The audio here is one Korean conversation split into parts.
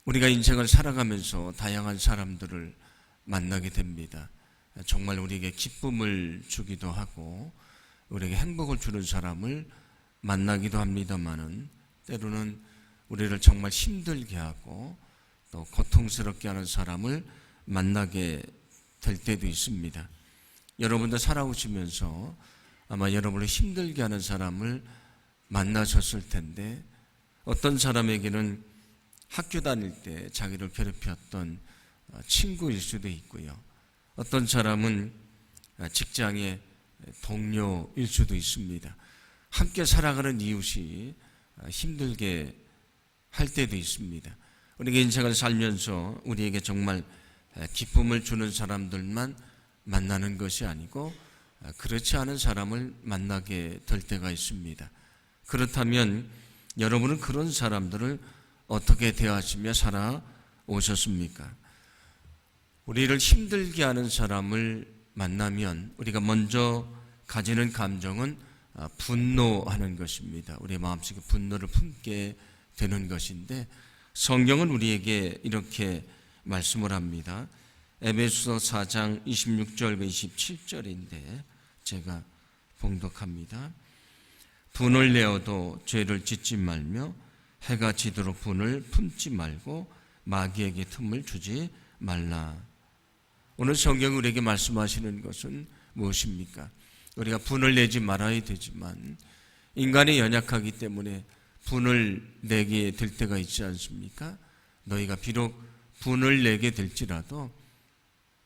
우리가 인생을 살아가면서 다양한 사람들을 만나게 됩니다. 정말 우리에게 기쁨을 주기도 하고 우리에게 행복을 주는 사람을 만나기도 합니다마는 때로는 우리를 정말 힘들게 하고 또 고통스럽게 하는 사람을 만나게 될 때도 있습니다. 여러분도 살아오시면서 아마 여러분을 힘들게 하는 사람을 만나셨을 텐데, 어떤 사람에게는 학교 다닐 때 자기를 괴롭혔던 친구일 수도 있고요. 어떤 사람은 직장의 동료일 수도 있습니다. 함께 살아가는 이웃이 힘들게 할 때도 있습니다. 우리가 인생을 살면서 우리에게 정말 기쁨을 주는 사람들만 만나는 것이 아니고 그렇지 않은 사람을 만나게 될 때가 있습니다. 그렇다면 여러분은 그런 사람들을 어떻게 대하시며 살아오셨습니까? 우리를 힘들게 하는 사람을 만나면 우리가 먼저 가지는 감정은 분노하는 것입니다. 우리의 마음속에 분노를 품게 되는 것인데, 성경은 우리에게 이렇게 말씀을 합니다. 에베소서 4장 26절과 27절인데 제가 봉독합니다. 분을 내어도 죄를 짓지 말며 해가 지도록 분을 품지 말고 마귀에게 틈을 주지 말라. 오늘 성경 우리에게 말씀하시는 것은 무엇입니까? 우리가 분을 내지 말아야 되지만 인간이 연약하기 때문에 분을 내게 될 때가 있지 않습니까? 너희가 비록 분을 내게 될지라도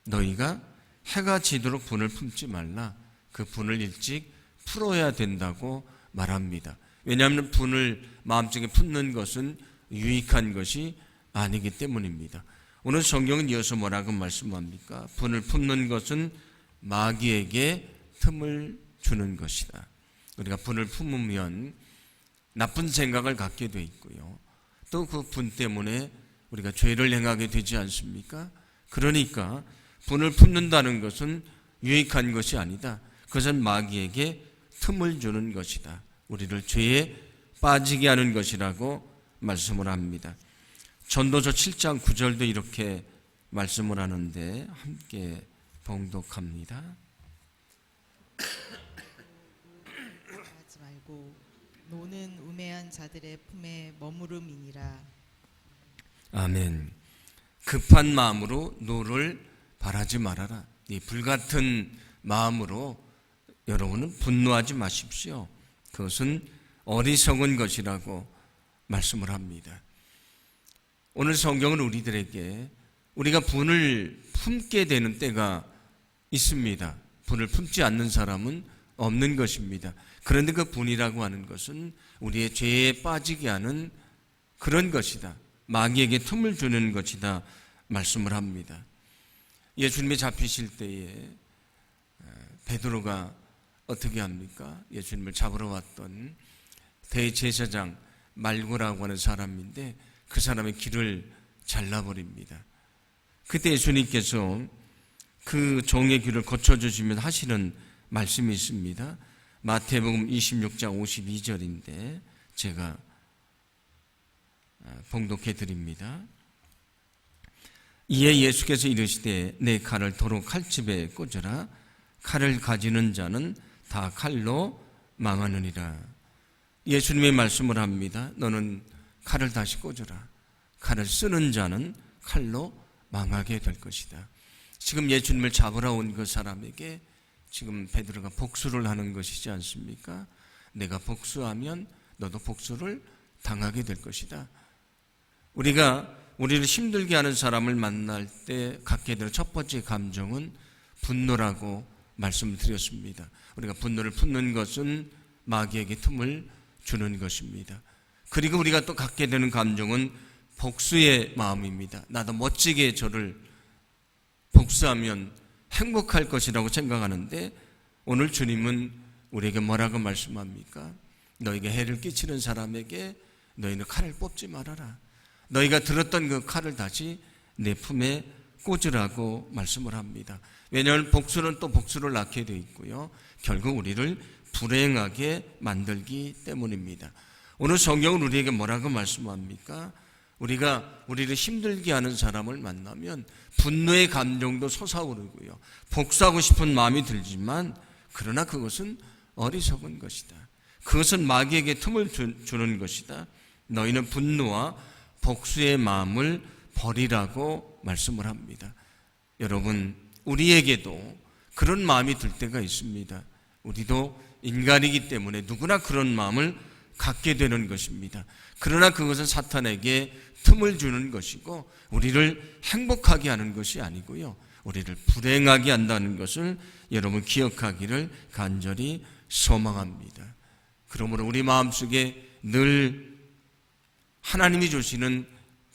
너희가 해가 지도록 분을 품지 말라. 그 분을 일찍 풀어야 된다고 말합니다. 왜냐하면 분을 마음속에 품는 것은 유익한 것이 아니기 때문입니다. 오늘 성경은 이어서 뭐라고 말씀합니까? 분을 품는 것은 마귀에게 틈을 주는 것이다. 우리가 분을 품으면 나쁜 생각을 갖게 돼 있고요. 또 그 분 때문에 우리가 죄를 행하게 되지 않습니까? 그러니까 분을 품는다는 것은 유익한 것이 아니다. 그것은 마귀에게 틈을 주는 것이다. 우리를 죄에 빠지게 하는 것이라고 말씀을 합니다. 전도서 7장 9절도 이렇게 말씀을 하는데 함께 봉독합니다. 하지 말고 노는 우매한 자들의 품에 머무름이니라. 아멘. 급한 마음으로 노를 바라지 말아라. 이 불같은 마음으로 여러분은 분노하지 마십시오. 그것은 어리석은 것이라고 말씀을 합니다. 오늘 성경은 우리들에게 우리가 분을 품게 되는 때가 있습니다. 분을 품지 않는 사람은 없는 것입니다. 그런데 그 분이라고 하는 것은 우리의 죄에 빠지게 하는 그런 것이다. 마귀에게 틈을 주는 것이다 말씀을 합니다. 예수님이 잡히실 때에 베드로가 어떻게 합니까? 예수님을 잡으러 왔던 대제사장 말고라고 하는 사람인데 그 사람의 길을 잘라버립니다. 그때 예수님께서 그 종의 길을 고쳐주시면서 하시는 말씀이 있습니다. 마태복음 26장 52절인데 제가 봉독해 드립니다. 이에 예수께서 이르시되 내 칼을 도로 칼집에 꽂으라. 칼을 가지는 자는 다 칼로 망하느니라. 예수님의 말씀을 합니다. 너는 칼을 다시 꽂으라. 칼을 쓰는 자는 칼로 망하게 될 것이다. 지금 예수님을 잡으러 온 그 사람에게 지금 베드로가 복수를 하는 것이지 않습니까? 내가 복수하면 너도 복수를 당하게 될 것이다. 우리가 우리를 힘들게 하는 사람을 만날 때 갖게 되는 첫 번째 감정은 분노라고 말씀을 드렸습니다. 우리가 분노를 품는 것은 마귀에게 틈을 주는 것입니다. 그리고 우리가 또 갖게 되는 감정은 복수의 마음입니다. 나도 멋지게 저를 복수하면 행복할 것이라고 생각하는데 오늘 주님은 우리에게 뭐라고 말씀합니까? 너에게 해를 끼치는 사람에게 너희는 칼을 뽑지 말아라. 너희가 들었던 그 칼을 다시 내 품에 꽂으라고 말씀을 합니다. 왜냐하면 복수는 또 복수를 낳게 되어 있고요. 결국 우리를 불행하게 만들기 때문입니다. 오늘 성경은 우리에게 뭐라고 말씀합니까? 우리가 우리를 힘들게 하는 사람을 만나면 분노의 감정도 솟아오르고요, 복수하고 싶은 마음이 들지만, 그러나 그것은 어리석은 것이다. 그것은 마귀에게 틈을 주는 것이다. 너희는 분노와 복수의 마음을 버리라고 말씀을 합니다. 여러분, 우리에게도 그런 마음이 들 때가 있습니다. 우리도 인간이기 때문에 누구나 그런 마음을 갖게 되는 것입니다. 그러나 그것은 사탄에게 틈을 주는 것이고 우리를 행복하게 하는 것이 아니고요, 우리를 불행하게 한다는 것을 여러분 기억하기를 간절히 소망합니다. 그러므로 우리 마음속에 늘 하나님이 주시는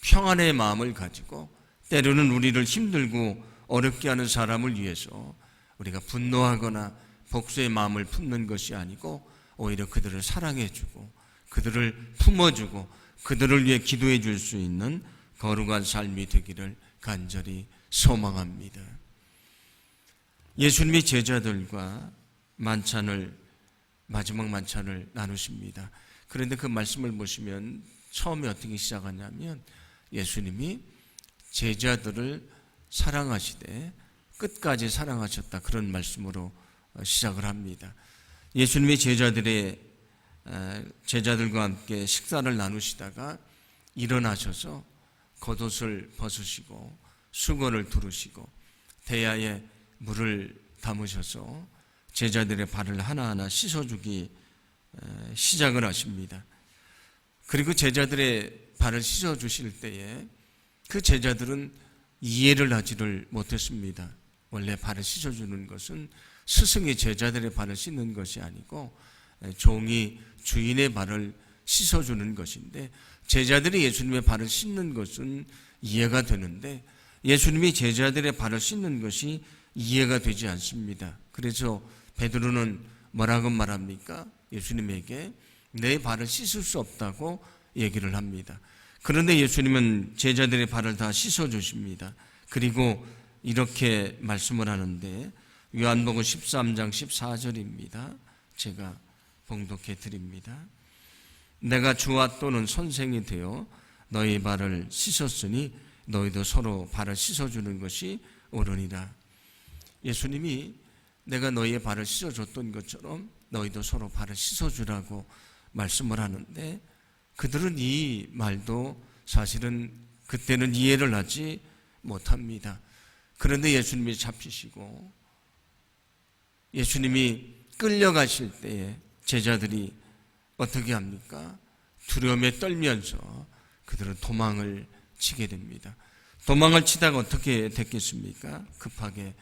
평안의 마음을 가지고 때로는 우리를 힘들고 어렵게 하는 사람을 위해서 우리가 분노하거나 복수의 마음을 품는 것이 아니고 오히려 그들을 사랑해주고 그들을 품어주고 그들을 위해 기도해 줄 수 있는 거룩한 삶이 되기를 간절히 소망합니다. 예수님이 제자들과 마지막 만찬을 나누십니다. 그런데 그 말씀을 보시면 처음에 어떻게 시작하냐면 예수님이 제자들을 사랑하시되 끝까지 사랑하셨다, 그런 말씀으로 시작을 합니다. 예수님이 제자들과 함께 식사를 나누시다가 일어나셔서 겉옷을 벗으시고 수건을 두르시고 대야에 물을 담으셔서 제자들의 발을 하나하나 씻어주기 시작을 하십니다. 그리고 제자들의 발을 씻어주실 때에 그 제자들은 이해를 하지를 못했습니다. 원래 발을 씻어주는 것은 스승이 제자들의 발을 씻는 것이 아니고 종이 주인의 발을 씻어주는 것인데, 제자들이 예수님의 발을 씻는 것은 이해가 되는데 예수님이 제자들의 발을 씻는 것이 이해가 되지 않습니다. 그래서 베드로는 뭐라고 말합니까? 예수님에게 내 발을 씻을 수 없다고 얘기를 합니다. 그런데 예수님은 제자들의 발을 다 씻어주십니다. 그리고 이렇게 말씀을 하는데, 요한복음 13장 14절입니다. 제가 봉독해 드립니다. 내가 주와 또는 선생이 되어 너희 발을 씻었으니 너희도 서로 발을 씻어주는 것이 옳으니라. 예수님이 내가 너희의 발을 씻어줬던 것처럼 너희도 서로 발을 씻어주라고 말씀을 하는데, 그들은 이 말도 사실은 그때는 이해를 하지 못합니다. 그런데 예수님이 잡히시고 예수님이 끌려가실 때에 제자들이 어떻게 합니까? 두려움에 떨면서 그들은 도망을 치게 됩니다. 도망을 치다가 어떻게 됐겠습니까? 급하게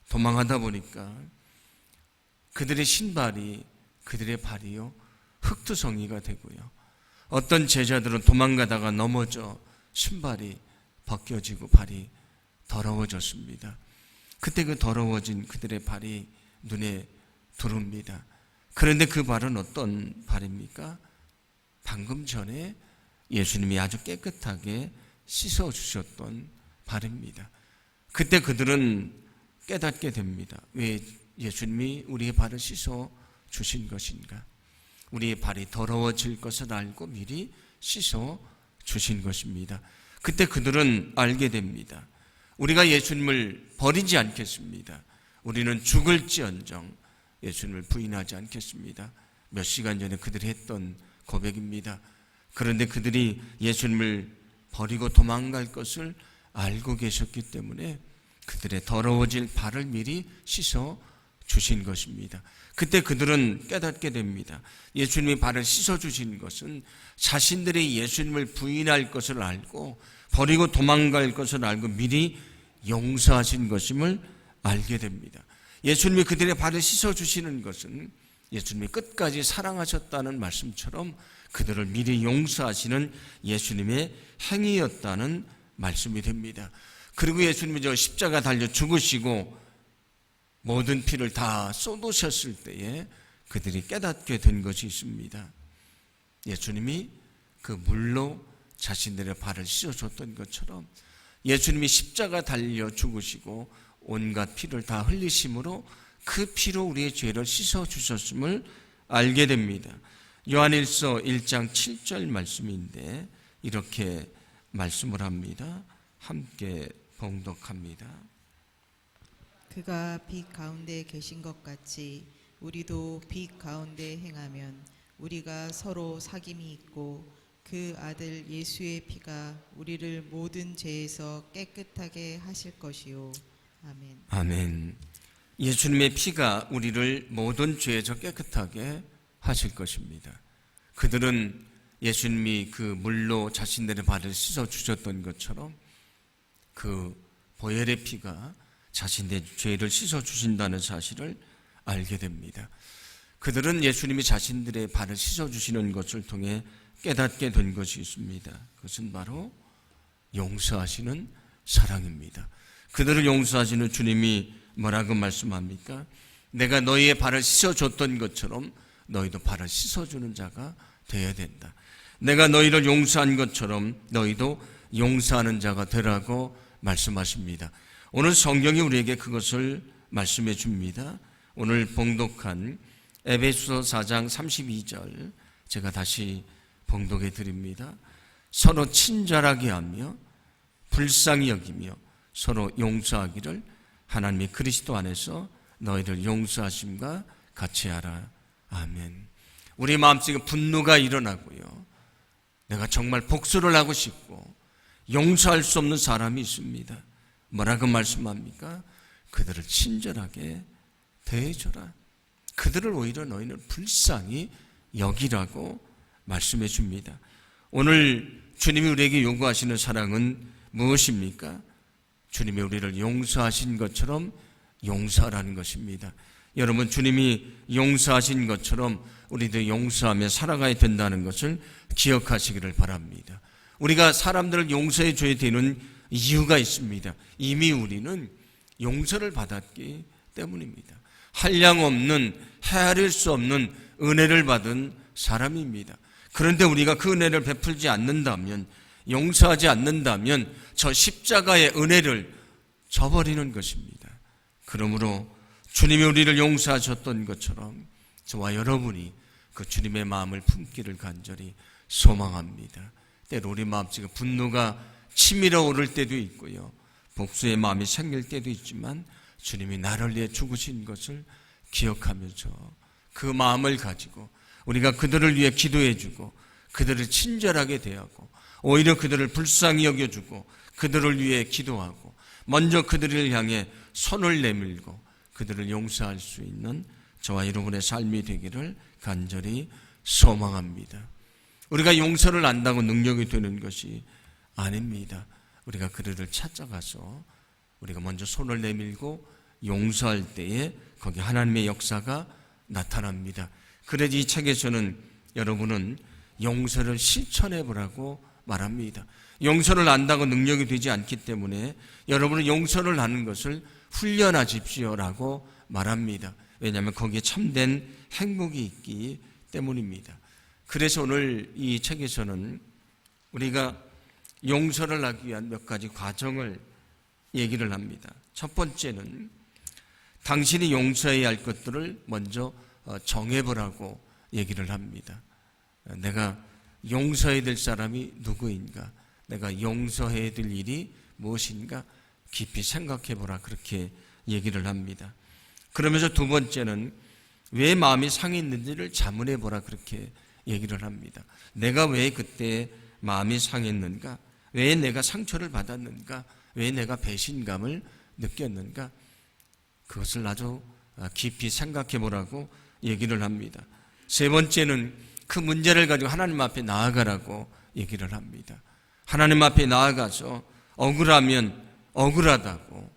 도망하다 보니까 그들의 신발이 그들의 발이요 흙투성이가 되고요, 어떤 제자들은 도망가다가 넘어져 신발이 벗겨지고 발이 더러워졌습니다. 그때 그 더러워진 그들의 발이 눈에 들어옵니다. 그런데 그 발은 어떤 발입니까? 방금 전에 예수님이 아주 깨끗하게 씻어주셨던 발입니다. 그때 그들은 깨닫게 됩니다. 왜 예수님이 우리의 발을 씻어주신 것인가? 우리의 발이 더러워질 것을 알고 미리 씻어주신 것입니다. 그때 그들은 알게 됩니다. 우리가 예수님을 버리지 않겠습니다. 우리는 죽을지언정 예수님을 부인하지 않겠습니다. 몇 시간 전에 그들이 했던 고백입니다. 그런데 그들이 예수님을 버리고 도망갈 것을 알고 계셨기 때문에 그들의 더러워질 발을 미리 씻어 주신 것입니다. 그때 그들은 깨닫게 됩니다. 예수님이 발을 씻어 주신 것은 자신들이 예수님을 부인할 것을 알고 버리고 도망갈 것을 알고 미리 용서하신 것임을 알게 됩니다. 예수님이 그들의 발을 씻어 주시는 것은 예수님이 끝까지 사랑하셨다는 말씀처럼 그들을 미리 용서하시는 예수님의 행위였다는 말씀이 됩니다. 그리고 예수님이 저 십자가 달려 죽으시고 모든 피를 다 쏟으셨을 때에 그들이 깨닫게 된 것이 있습니다. 예수님이 그 물로 자신들의 발을 씻어줬던 것처럼 예수님이 십자가 달려 죽으시고 온갖 피를 다 흘리심으로 그 피로 우리의 죄를 씻어주셨음을 알게 됩니다. 요한일서 1장 7절 말씀인데 이렇게 말씀을 합니다. 함께 봉독합니다. 그가 빛 가운데 계신 것 같이 우리도 빛 가운데 행하면 우리가 서로 사귐이 있고 그 아들 예수의 피가 우리를 모든 죄에서 깨끗하게 하실 것이요. 아멘. 아멘. 예수님의 피가 우리를 모든 죄에서 깨끗하게 하실 것입니다. 그들은 예수님이 그 물로 자신들의 발을 씻어 주셨던 것처럼 그 보혈의 피가 자신의 죄를 씻어 주신다는 사실을 알게 됩니다. 그들은 예수님이 자신들의 발을 씻어 주시는 것을 통해 깨닫게 된 것이 있습니다. 그것은 바로 용서하시는 사랑입니다. 그들을 용서하시는 주님이 뭐라고 말씀합니까? 내가 너희의 발을 씻어줬던 것처럼 너희도 발을 씻어주는 자가 되어야 된다. 내가 너희를 용서한 것처럼 너희도 용서하는 자가 되라고 말씀하십니다. 오늘 성경이 우리에게 그것을 말씀해 줍니다. 오늘 봉독한 에베소서 4장 32절 제가 다시 봉독해 드립니다. 서로 친절하게 하며 불쌍히 여기며 서로 용서하기를 하나님이 그리스도 안에서 너희를 용서하심과 같이 하라. 아멘. 우리 마음속에 분노가 일어나고요. 내가 정말 복수를 하고 싶고 용서할 수 없는 사람이 있습니다. 뭐라고 말씀합니까? 그들을 친절하게 대해줘라. 그들을 오히려 너희는 불쌍히 여기라고 말씀해 줍니다. 오늘 주님이 우리에게 요구하시는 사랑은 무엇입니까? 주님이 우리를 용서하신 것처럼 용서하라는 것입니다. 여러분, 주님이 용서하신 것처럼 우리도 용서하며 살아가야 된다는 것을 기억하시기를 바랍니다. 우리가 사람들을 용서해 줘야 되는 이유가 있습니다. 이미 우리는 용서를 받았기 때문입니다. 한량없는 헤아릴 수 없는 은혜를 받은 사람입니다. 그런데 우리가 그 은혜를 베풀지 않는다면, 용서하지 않는다면 저 십자가의 은혜를 저버리는 것입니다. 그러므로 주님이 우리를 용서하셨던 것처럼 저와 여러분이 그 주님의 마음을 품기를 간절히 소망합니다. 때로 우리 마음속에 분노가 치밀어 오를 때도 있고요, 복수의 마음이 생길 때도 있지만 주님이 나를 위해 죽으신 것을 기억하면서 그 마음을 가지고 우리가 그들을 위해 기도해주고 그들을 친절하게 대하고 오히려 그들을 불쌍히 여겨주고 그들을 위해 기도하고 먼저 그들을 향해 손을 내밀고 그들을 용서할 수 있는 저와 여러분의 삶이 되기를 간절히 소망합니다. 우리가 용서를 안다고 능력이 되는 것이 아닙니다. 우리가 그들을 찾아가서 우리가 먼저 손을 내밀고 용서할 때에 거기 하나님의 역사가 나타납니다. 그래서 이 책에서는 여러분은 용서를 실천해 보라고 말합니다. 용서를 안다고 능력이 되지 않기 때문에 여러분은 용서를 하는 것을 훈련하십시오라고 말합니다. 왜냐하면 거기에 참된 행복이 있기 때문입니다. 그래서 오늘 이 책에서는 우리가 용서를 하기 위한 몇 가지 과정을 얘기를 합니다. 첫 번째는 당신이 용서해야 할 것들을 먼저 정해보라고 얘기를 합니다. 내가 용서해야 될 사람이 누구인가? 내가 용서해야 될 일이 무엇인가? 깊이 생각해보라, 그렇게 얘기를 합니다. 그러면서 두 번째는 왜 마음이 상했는지를 자문해보라, 그렇게 얘기를 합니다. 내가 왜 그때 마음이 상했는가? 왜 내가 상처를 받았는가? 왜 내가 배신감을 느꼈는가? 그것을 아주 깊이 생각해보라고 얘기를 합니다. 세 번째는 그 문제를 가지고 하나님 앞에 나아가라고 얘기를 합니다. 하나님 앞에 나아가서 억울하면 억울하다고,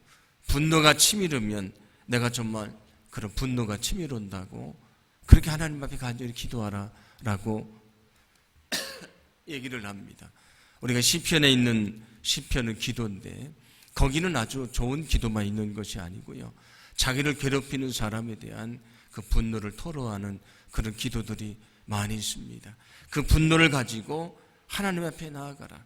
분노가 치밀으면 내가 정말 그런 분노가 치밀온다고, 그렇게 하나님 앞에 간절히 기도하라라고 얘기를 합니다. 우리가 시편에 있는 시편은 기도인데 거기는 아주 좋은 기도만 있는 것이 아니고요, 자기를 괴롭히는 사람에 대한 그 분노를 토로하는 그런 기도들이 많이 있습니다. 그 분노를 가지고 하나님 앞에 나아가라,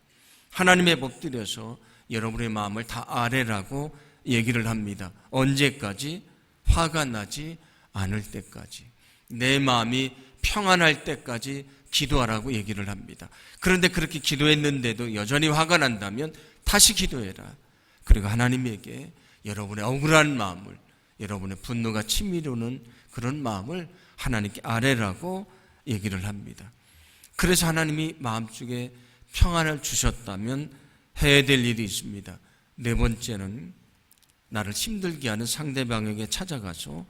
하나님의 엎드려서 여러분의 마음을 다 아뢰라고 얘기를 합니다. 언제까지? 화가 나지 않을 때까지, 내 마음이 평안할 때까지 기도하라고 얘기를 합니다. 그런데 그렇게 기도했는데도 여전히 화가 난다면 다시 기도해라. 그리고 하나님에게 여러분의 억울한 마음을, 여러분의 분노가 치밀어오는 그런 마음을 하나님께 아뢰라고 얘기를 합니다. 그래서 하나님이 마음속에 평안을 주셨다면 해야 될 일이 있습니다. 네 번째는 나를 힘들게 하는 상대방에게 찾아가서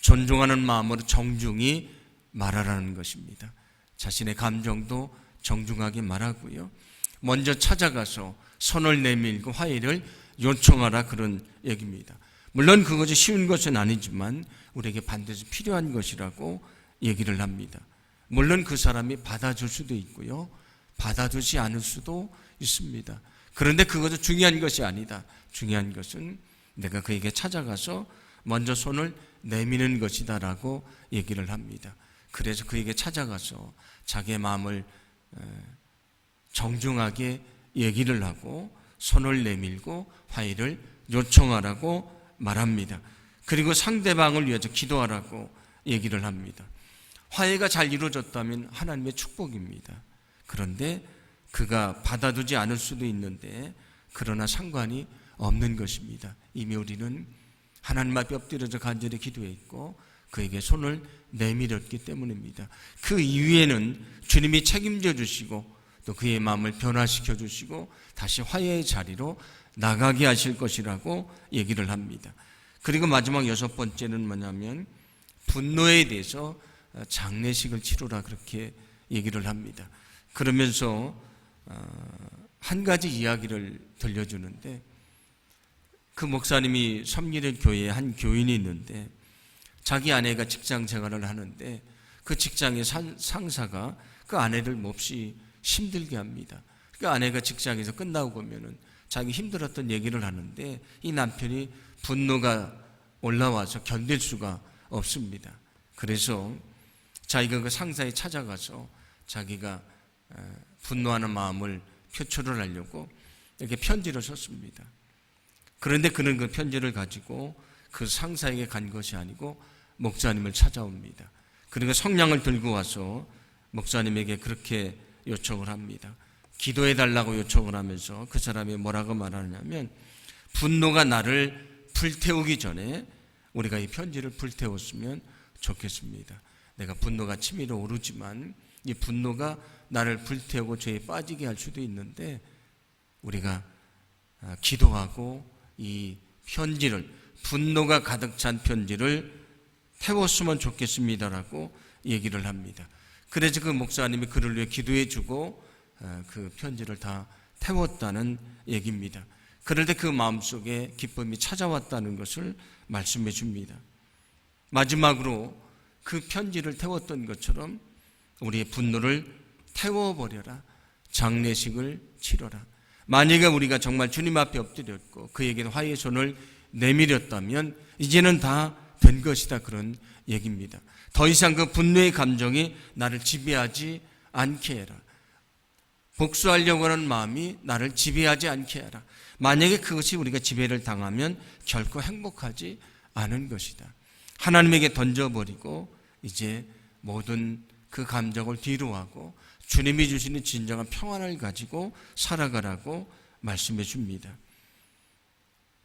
존중하는 마음으로 정중히 말하라는 것입니다. 자신의 감정도 정중하게 말하고요. 먼저 찾아가서 손을 내밀고 화해를 요청하라, 그런 얘기입니다. 물론 그것이 쉬운 것은 아니지만 우리에게 반드시 필요한 것이라고 얘기를 합니다. 물론 그 사람이 받아줄 수도 있고요, 받아주지 않을 수도 있습니다. 그런데 그것은 중요한 것이 아니다. 중요한 것은 내가 그에게 찾아가서 먼저 손을 내미는 것이다라고 얘기를 합니다. 그래서 그에게 찾아가서 자기의 마음을 정중하게 얘기를 하고 손을 내밀고 화해를 요청하라고 말합니다. 그리고 상대방을 위해서 기도하라고 얘기를 합니다. 화해가 잘 이루어졌다면 하나님의 축복입니다. 그런데 그가 받아두지 않을 수도 있는데 그러나 상관이 없는 것입니다. 이미 우리는 하나님 앞에 엎드려서 간절히 기도했고 그에게 손을 내밀었기 때문입니다. 그 이후에는 주님이 책임져 주시고 또 그의 마음을 변화시켜 주시고 다시 화해의 자리로 나가게 하실 것이라고 얘기를 합니다. 그리고 마지막 여섯 번째는 뭐냐면 분노에 대해서 장례식을 치르라, 그렇게 얘기를 합니다. 그러면서 한 가지 이야기를 들려주는데, 그 목사님이 섬기는 교회에 한 교인이 있는데 자기 아내가 직장 생활을 하는데 그 직장의 상사가 그 아내를 몹시 힘들게 합니다. 그 아내가 직장에서 끝나고 오면은 자기 힘들었던 얘기를 하는데 이 남편이 분노가 올라와서 견딜 수가 없습니다. 그래서 자기가 그 상사에 찾아가서 자기가 분노하는 마음을 표출을 하려고 이렇게 편지를 썼습니다. 그런데 그는 그 편지를 가지고 그 상사에게 간 것이 아니고 목사님을 찾아옵니다. 그리고 성냥을 들고 와서 목사님에게 그렇게 요청을 합니다. 기도해달라고 요청을 하면서 그 사람이 뭐라고 말하냐면, 분노가 나를 불태우기 전에 우리가 이 편지를 불태웠으면 좋겠습니다. 내가 분노가 치밀어 오르지만 이 분노가 나를 불태우고 죄에 빠지게 할 수도 있는데 우리가 기도하고 이 편지를, 분노가 가득 찬 편지를 태웠으면 좋겠습니다라고 얘기를 합니다. 그래서 그 목사님이 그를 위해 기도해 주고 그 편지를 다 태웠다는 얘기입니다. 그런데 그 마음속에 기쁨이 찾아왔다는 것을 말씀해 줍니다. 마지막으로 그 편지를 태웠던 것처럼 우리의 분노를 태워버려라, 장례식을 치러라. 만약에 우리가 정말 주님 앞에 엎드렸고 그에게 화해의 손을 내밀었다면 이제는 다 된 것이다, 그런 얘기입니다. 더 이상 그 분노의 감정이 나를 지배하지 않게 해라. 복수하려고 하는 마음이 나를 지배하지 않게 해라. 만약에 그것이 우리가 지배를 당하면 결코 행복하지 않은 것이다. 하나님에게 던져버리고 이제 모든 그 감정을 뒤로하고 주님이 주시는 진정한 평안을 가지고 살아가라고 말씀해 줍니다.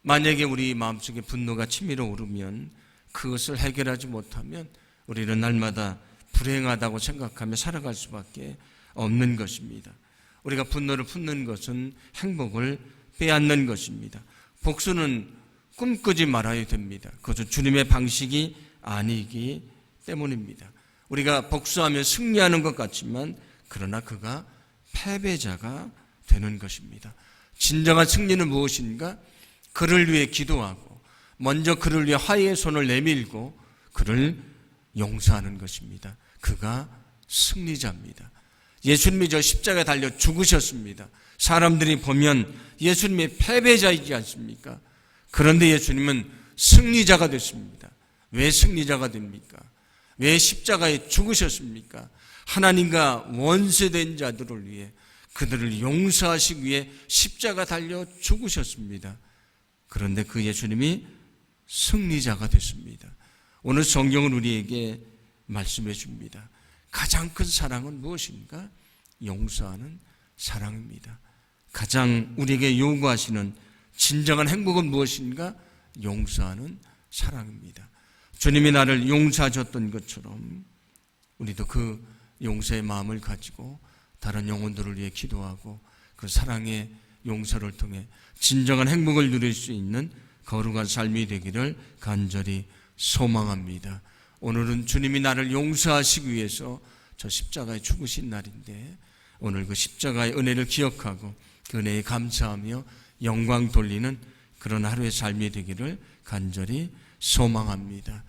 만약에 우리 마음속에 분노가 치밀어 오르면 그것을 해결하지 못하면 우리는 날마다 불행하다고 생각하며 살아갈 수밖에 없는 것입니다. 우리가 분노를 품는 것은 행복을 빼앗는 것입니다. 복수는 꿈꾸지 말아야 됩니다. 그것은 주님의 방식이 아니기 때문입니다. 우리가 복수하면 승리하는 것 같지만 그러나 그가 패배자가 되는 것입니다. 진정한 승리는 무엇인가? 그를 위해 기도하고 먼저 그를 위해 화해의 손을 내밀고 그를 용서하는 것입니다. 그가 승리자입니다. 예수님이 저 십자가에 달려 죽으셨습니다. 사람들이 보면 예수님이 패배자이지 않습니까? 그런데 예수님은 승리자가 됐습니다. 왜 승리자가 됩니까? 왜 십자가에 죽으셨습니까? 하나님과 원수된 자들을 위해, 그들을 용서하시기 위해 십자가 달려 죽으셨습니다. 그런데 그 예수님이 승리자가 됐습니다. 오늘 성경은 우리에게 말씀해 줍니다. 가장 큰 사랑은 무엇인가? 용서하는 사랑입니다. 가장 우리에게 요구하시는 진정한 행복은 무엇인가? 용서하는 사랑입니다. 주님이 나를 용서하셨던 것처럼 우리도 그 용서의 마음을 가지고 다른 영혼들을 위해 기도하고 그 사랑의 용서를 통해 진정한 행복을 누릴 수 있는 거룩한 삶이 되기를 간절히 소망합니다. 오늘은 주님이 나를 용서하시기 위해서 저 십자가에 죽으신 날인데 오늘 그 십자가의 은혜를 기억하고 그 은혜에 감사하며 영광 돌리는 그런 하루의 삶이 되기를 간절히 소망합니다.